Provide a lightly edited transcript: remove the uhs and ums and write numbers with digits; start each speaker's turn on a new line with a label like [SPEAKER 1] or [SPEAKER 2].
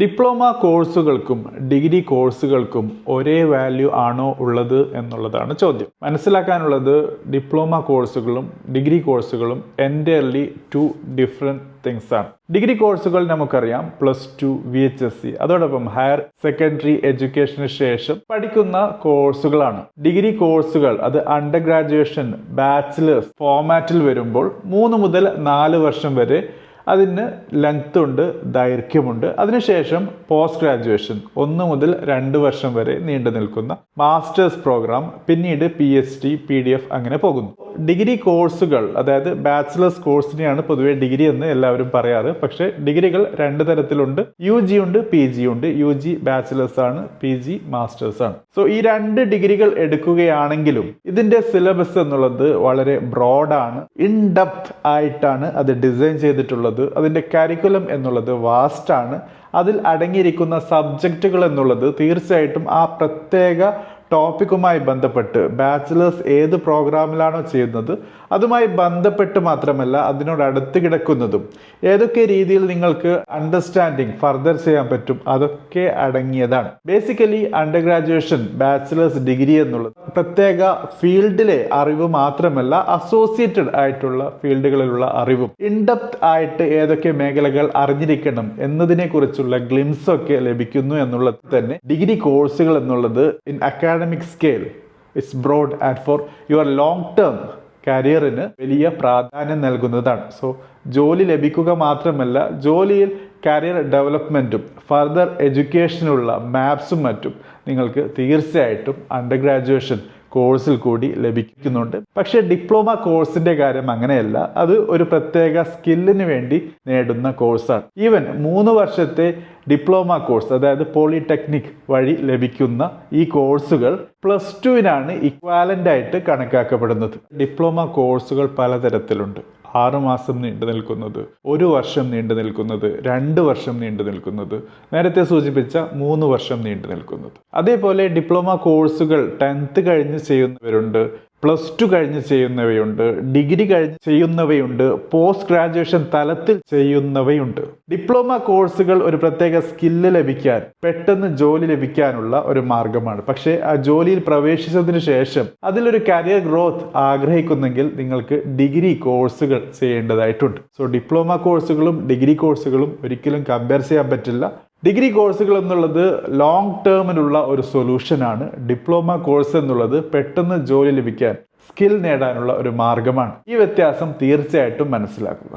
[SPEAKER 1] Diploma കോഴ്സുകൾക്കും degree കോഴ്സുകൾക്കും ഒരേ value ആണോ ഉള്ളത് എന്നുള്ളതാണ് ചോദ്യം. മനസ്സിലാക്കാനുള്ളത്, ഡിപ്ലോമ കോഴ്സുകളും ഡിഗ്രി കോഴ്സുകളും എൻറ്റയർലി ടു ഡിഫറെൻറ്റ് തിങ്സ് ആണ്. ഡിഗ്രി കോഴ്സുകൾ നമുക്കറിയാം +2 VHSC, അതോടൊപ്പം ഹയർ സെക്കൻഡറി എഡ്യൂക്കേഷന് ശേഷം പഠിക്കുന്ന കോഴ്സുകളാണ്. ഡിഗ്രി കോഴ്സുകൾ അത് അണ്ടർ ഗ്രാജുവേഷൻ ബാച്ചിലേഴ്സ് ഫോമാറ്റിൽ വരുമ്പോൾ 3 മുതൽ 4 വർഷം വരെ അതിന് ലെങ്ത് ഉണ്ട്, ദൈർഘ്യമുണ്ട്. അതിനുശേഷം പോസ്റ്റ് ഗ്രാജുവേഷൻ 1 മുതൽ 2 വർഷം വരെ നീണ്ടു നിൽക്കുന്ന മാസ്റ്റേഴ്സ് പ്രോഗ്രാം, പിന്നീട് PhD PDF അങ്ങനെ പോകുന്നു. ഡിഗ്രി കോഴ്സുകൾ അതായത് ബാച്ചിലേഴ്സ് കോഴ്സിനെയാണ് പൊതുവെ ഡിഗ്രി എന്ന് എല്ലാവരും പറയാറ്. പക്ഷേ ഡിഗ്രികൾ 2 തരത്തിലുണ്ട്. UG ഉണ്ട്, PG ഉണ്ട്. UG ബാച്ചിലേഴ്സ് ആണ്, PG മാസ്റ്റേഴ്സ് ആണ്. സോ ഈ 2 ഡിഗ്രികൾ എടുക്കുകയാണെങ്കിലും ഇതിന്റെ സിലബസ് എന്നുള്ളത് വളരെ ബ്രോഡാണ്, ഇൻ ഡെപ്ത് ആയിട്ടാണ് അത് ഡിസൈൻ ചെയ്തിട്ടുള്ളത്. അതിന്റെ കരിക്കുലം എന്നുള്ളത് വാസ്റ്റ് ആണ്. അതിൽ അടങ്ങിയിരിക്കുന്ന സബ്ജക്റ്റുകൾ എന്നുള്ളത് തീർച്ചയായിട്ടും ആ പ്രത്യേക ടോപ്പിക്കുമായി ബന്ധപ്പെട്ട് ബാച്ചിലേഴ്സ് ഏത് പ്രോഗ്രാമിലാണോ ചെയ്യുന്നത് അതുമായി ബന്ധപ്പെട്ട് മാത്രമല്ല, അതിനോട് അടുത്ത് കിടക്കുന്നതും ഏതൊക്കെ രീതിയിൽ നിങ്ങൾക്ക് അണ്ടർസ്റ്റാൻഡിങ് ഫർദർ ചെയ്യാൻ പറ്റും അതൊക്കെ അടങ്ങിയതാണ്. Basically under graduation bachelor's degree എന്നുള്ളത് പ്രത്യേക ഫീൽഡിലെ അറിവ് മാത്രമല്ല, അസോസിയേറ്റഡ് ആയിട്ടുള്ള ഫീൽഡുകളിലുള്ള അറിവും ഇൻഡെപ്ത് ആയിട്ട് ഏതൊക്കെ മേഖലകൾ അറിഞ്ഞിരിക്കണം എന്നതിനെ കുറിച്ചുള്ള ഗ്ലിംസ് ഒക്കെ ലഭിക്കുന്നു എന്നുള്ളത് തന്നെ ഡിഗ്രി കോഴ്സുകൾ എന്നുള്ളത് in academic scale it's broad and for your long term കരിയറിന് വലിയ പ്രാധാന്യം നൽകുന്നതാണ്. സോ ജോലി ലഭിക്കുക മാത്രമല്ല, ജോലിയിൽ കരിയർ ഡെവലപ്മെൻറ്റും ഫർദർ എഡ്യൂക്കേഷനുള്ള മാപ്സും മറ്റും നിങ്ങൾക്ക് തീർച്ചയായിട്ടും അണ്ടർ ഗ്രാജുവേഷൻ കോഴ്സിൽ കൂടി ലഭിക്കുന്നുണ്ട്. പക്ഷേ ഡിപ്ലോമ കോഴ്സിന്റെ കാര്യം അങ്ങനെയല്ല. അത് ഒരു പ്രത്യേക സ്കില്ലിന് വേണ്ടി നേടുന്ന കോഴ്സാണ്. ഈവൻ 3 വർഷത്തെ ഡിപ്ലോമ കോഴ്സ് അതായത് പോളിടെക്നിക് വഴി ലഭിക്കുന്ന ഈ കോഴ്സുകൾ +2-നാണ് ഇക്വാലന്റ് ആയിട്ട് കണക്കാക്കപ്പെടുന്നത്. ഡിപ്ലോമ കോഴ്സുകൾ പലതരത്തിലുണ്ട്. 6 മാസം നീണ്ടു നിൽക്കുന്നത്, 1 വർഷം നീണ്ടു നിൽക്കുന്നത്, 2 വർഷം നീണ്ടു നിൽക്കുന്നത്, നേരത്തെ സൂചിപ്പിച്ച 3 വർഷം നീണ്ടു നിൽക്കുന്നത്. അതേപോലെ ഡിപ്ലോമ കോഴ്സുകൾ 10th കഴിഞ്ഞ് ചെയ്യുന്നവരുണ്ട്, +2 കഴിഞ്ഞ് ചെയ്യുന്നവയുണ്ട്, ഡിഗ്രി കഴിഞ്ഞ് ചെയ്യുന്നവയുണ്ട്, പോസ്റ്റ് ഗ്രാജുവേഷൻ തലത്തിൽ ചെയ്യുന്നവയുണ്ട്. ഡിപ്ലോമ കോഴ്സുകൾ ഒരു പ്രത്യേക സ്കില്ല് ലഭിക്കാൻ, പെട്ടെന്ന് ജോലി ലഭിക്കാനുള്ള ഒരു മാർഗമാണ്. പക്ഷേ ആ ജോലിയിൽ പ്രവേശിച്ചതിന് ശേഷം അതിലൊരു കരിയർ ഗ്രോത്ത് ആഗ്രഹിക്കുന്നെങ്കിൽ നിങ്ങൾക്ക് ഡിഗ്രി കോഴ്സുകൾ ചെയ്യേണ്ടതായിട്ടുണ്ട്. സോ ഡിപ്ലോമ കോഴ്സുകളും ഡിഗ്രി കോഴ്സുകളും ഒരിക്കലും കമ്പയർ ചെയ്യാൻ പറ്റില്ല. ഡിഗ്രി കോഴ്സുകൾ എന്നുള്ളത് ലോങ് ടേമിനുള്ള ഒരു സൊല്യൂഷനാണ്. ഡിപ്ലോമ കോഴ്സ് എന്നുള്ളത് പെട്ടെന്ന് ജോലി ലഭിക്കാൻ, സ്കിൽ നേടാനുള്ള ഒരു മാർഗമാണ്. ഈ വ്യത്യാസം തീർച്ചയായിട്ടും മനസ്സിലാക്കുക.